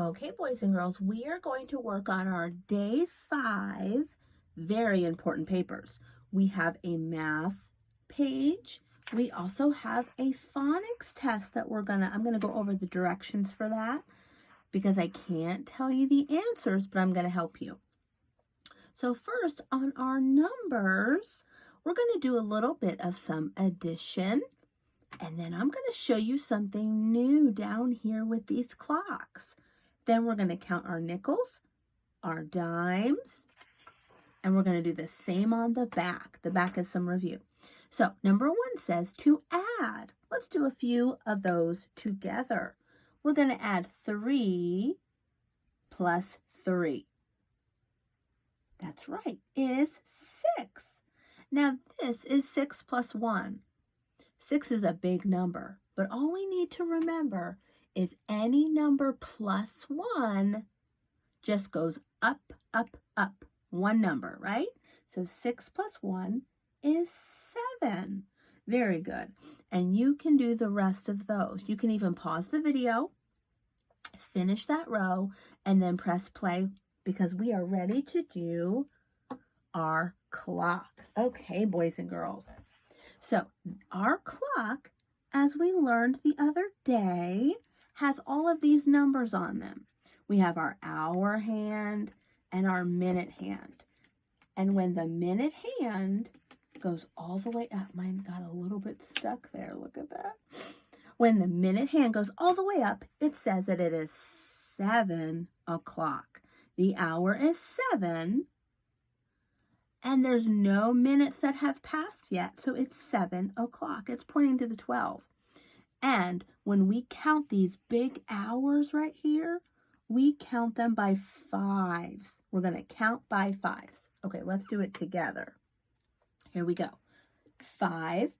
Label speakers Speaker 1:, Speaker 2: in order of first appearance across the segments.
Speaker 1: Okay, boys and girls, we are going to work on our day 5 very important papers. We have a math page. We also have a phonics test that I'm going to go over the directions for that because I can't tell you the answers, but I'm going to help you. So first, on our numbers, we're going to do a little bit of some addition, and then I'm going to show you something new down here with these clocks. Then we're going to count our nickels, our dimes, and we're going to do the same on the back. The back is some review. So number 1 says to add. Let's do a few of those together. We're going to add 3 plus 3. That's right, is 6. Now this is 6 plus 1. 6 is a big number, but all we need to remember is any number plus 1 just goes up, up, up. One number, right? So 6 plus 1 is 7. Very good. And you can do the rest of those. You can even pause the video, finish that row, and then press play because we are ready to do our clock. Okay, boys and girls. So our clock, as we learned the other day, has all of these numbers on them. We have our hour hand and our minute hand. And when the minute hand goes all the way up, mine got a little bit stuck there, look at that. When the minute hand goes all the way up, it says that it is 7 o'clock. The hour is 7, and there's no minutes that have passed yet, so it's 7 o'clock. It's pointing to the 12. And when we count these big hours right here, we count them by 5s. We're going to count by 5s. Okay, let's do it together. Here we go. 5,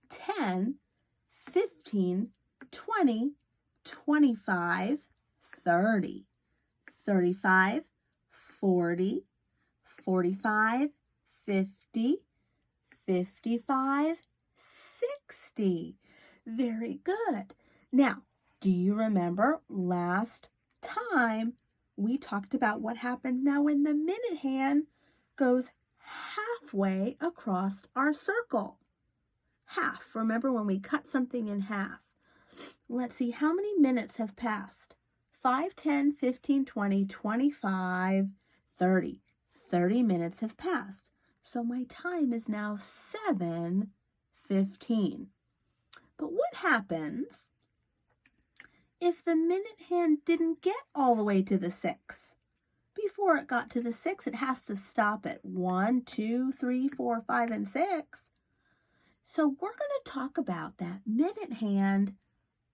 Speaker 1: 10, 15, 20, 25, 30, 35, 40, 45, 50, 55, 60. Very good. Now, do you remember last time we talked about what happens now when the minute hand goes halfway across our circle? Half. Remember when we cut something in half? Let's see, how many minutes have passed? 5, 10, 15, 20, 25, 30. 30 minutes have passed. So my time is now 7:15. But what happens if the minute hand didn't get all the way to the 6? Before it got to the 6, it has to stop at 1, 2, 3, 4, 5, and 6. So we're going to talk about that minute hand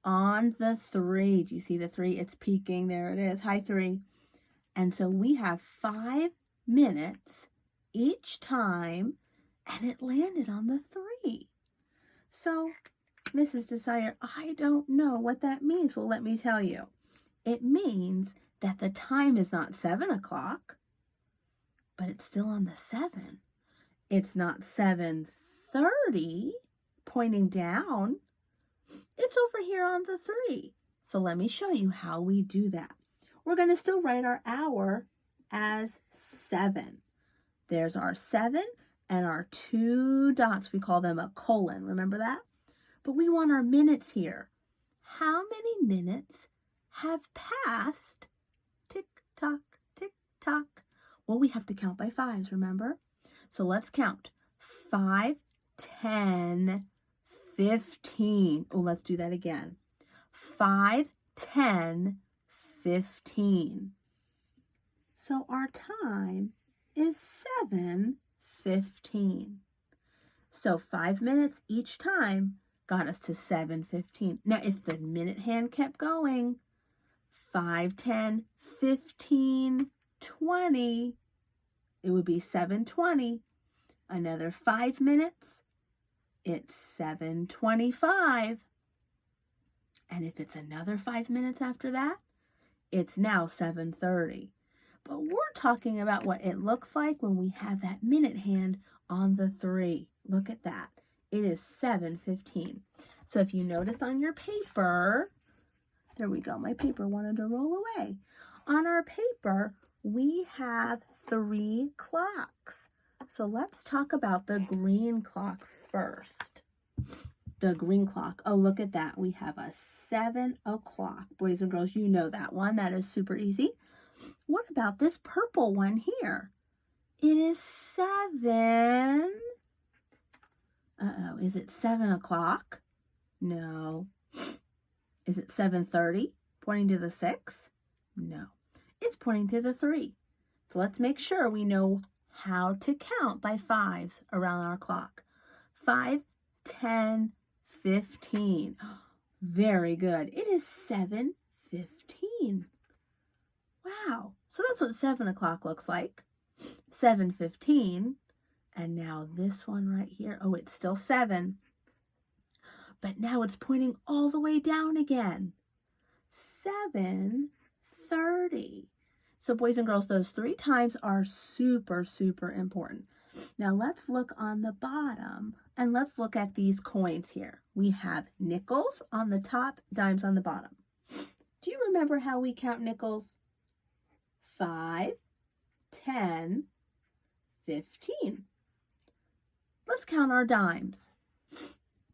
Speaker 1: on the 3. Do you see the 3? It's peaking. There it is. High 3. And so we have 5 minutes each time, and it landed on the 3. So Mrs. Desire, I don't know what that means. Well, let me tell you. It means that the time is not 7 o'clock, but it's still on the 7. It's not 7:30 pointing down. It's over here on the 3. So let me show you how we do that. We're going to still write our hour as 7. There's our 7 and our 2 dots. We call them a colon. Remember that? But we want our minutes here. How many minutes have passed? Tick, tock, tick, tock. Well, we have to count by 5s, remember? So let's count. 5, 10, 15. Oh, let's do that again. 5, 10, 15. So our time is 7:15. So 5 minutes each time got us to 7:15. Now, if the minute hand kept going, 5, 10, 15, 20, it would be 7:20. Another 5 minutes, it's 7:25. And if it's another 5 minutes after that, it's now 7:30. But we're talking about what it looks like when we have that minute hand on the 3. Look at that. It is 7:15. So if you notice on your paper, There we go. My paper wanted to roll away. On our paper, we have 3 clocks. So let's talk about the green clock first. The green clock. Oh, look at that. We have a 7 o'clock. Boys and girls, you know that one. That is super easy. What about this purple one here? It is 7. Uh-oh. Is it 7 o'clock? No. Is it 7:30? Pointing to the 6? No. It's pointing to the 3. So let's make sure we know how to count by 5s around our clock. 5, 10, 15. Very good. It is 7:15. Wow. So that's what 7 o'clock looks like. 7:15. And now this one right here. Oh, it's still 7. But now it's pointing all the way down again. 7:30. So boys and girls, those 3 times are super, super important. Now let's look on the bottom and let's look at these coins here. We have nickels on the top, dimes on the bottom. Do you remember how we count nickels? 5, 10, 15. Let's count our dimes.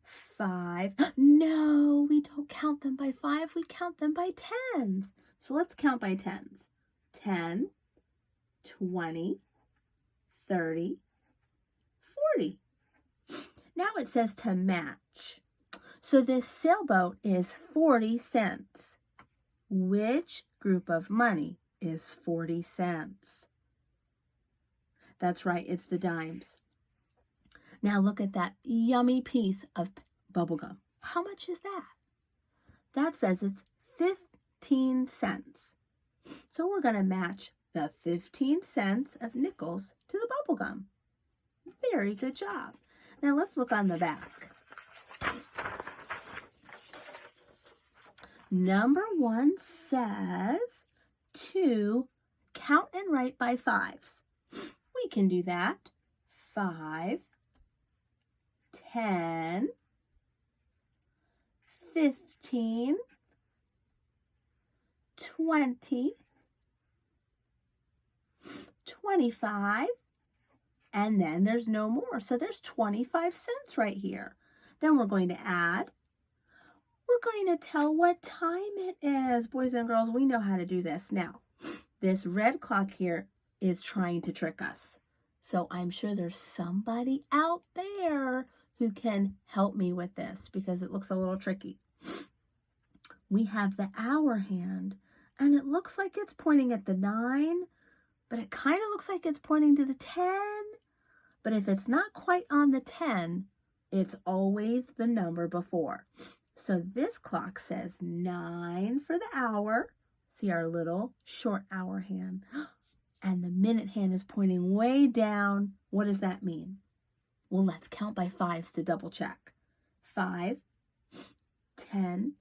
Speaker 1: 5. No, we don't count them by 5. We count them by 10s. So let's count by 10s. 10, 20, 30, 40. Now it says to match. So this sailboat is 40 cents. Which group of money is 40 cents? That's right, it's the dimes. Now look at that yummy piece of bubblegum. How much is that? That says it's 15 cents. So we're going to match the 15 cents of nickels to the bubblegum. Very good job. Now let's look on the back. Number 1 says to count and write by 5s. We can do that. 5, 10, 15, 20, 25, and then there's no more. So there's 25 cents right here. Then we're going to add. We're going to tell what time it is. Boys and girls, we know how to do this. Now, this red clock here is trying to trick us. So I'm sure there's somebody out there who can help me with this because it looks a little tricky. We have the hour hand, and it looks like it's pointing at the 9, but it kind of looks like it's pointing to the 10. But if it's not quite on the 10, it's always the number before. So this clock says 9 for the hour. See our little short hour hand. And the minute hand is pointing way down. What does that mean? Well, let's count by 5s to double check. 5, 10,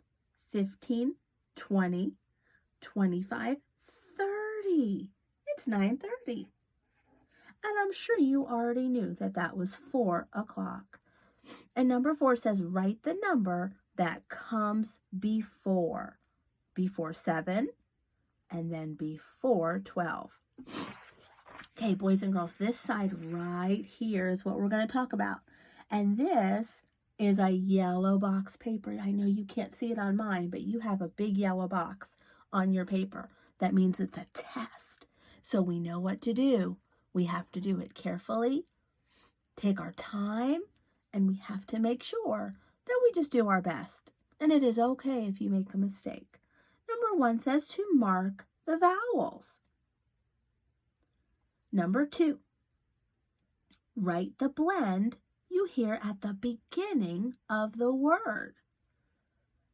Speaker 1: 15, 20, 25, 30. It's 9:30. And I'm sure you already knew that that was 4 o'clock. And number 4 says write the number that comes before. Before 7 and then before 12. Okay, boys and girls, this side right here is what we're going to talk about. And this is a yellow box paper. I know you can't see it on mine, but you have a big yellow box on your paper. That means it's a test. So we know what to do. We have to do it carefully, take our time, and we have to make sure that we just do our best. And it is okay if you make a mistake. Number 1 says to mark the vowels. Number 2, write the blend you hear at the beginning of the word.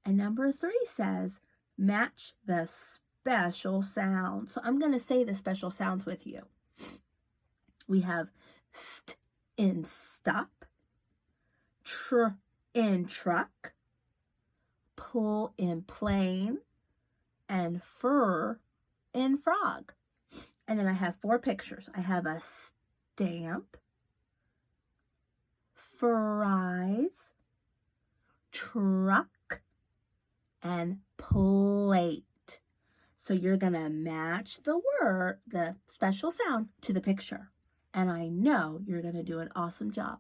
Speaker 1: And number 3 says match the special sounds. So I'm going to say the special sounds with you. We have st in stop, tr in truck, pull in plane, and fur in frog. And then I have 4 pictures. I have a stamp, fries, truck, and plate. So you're going to match the word, the special sound, to the picture. And I know you're going to do an awesome job.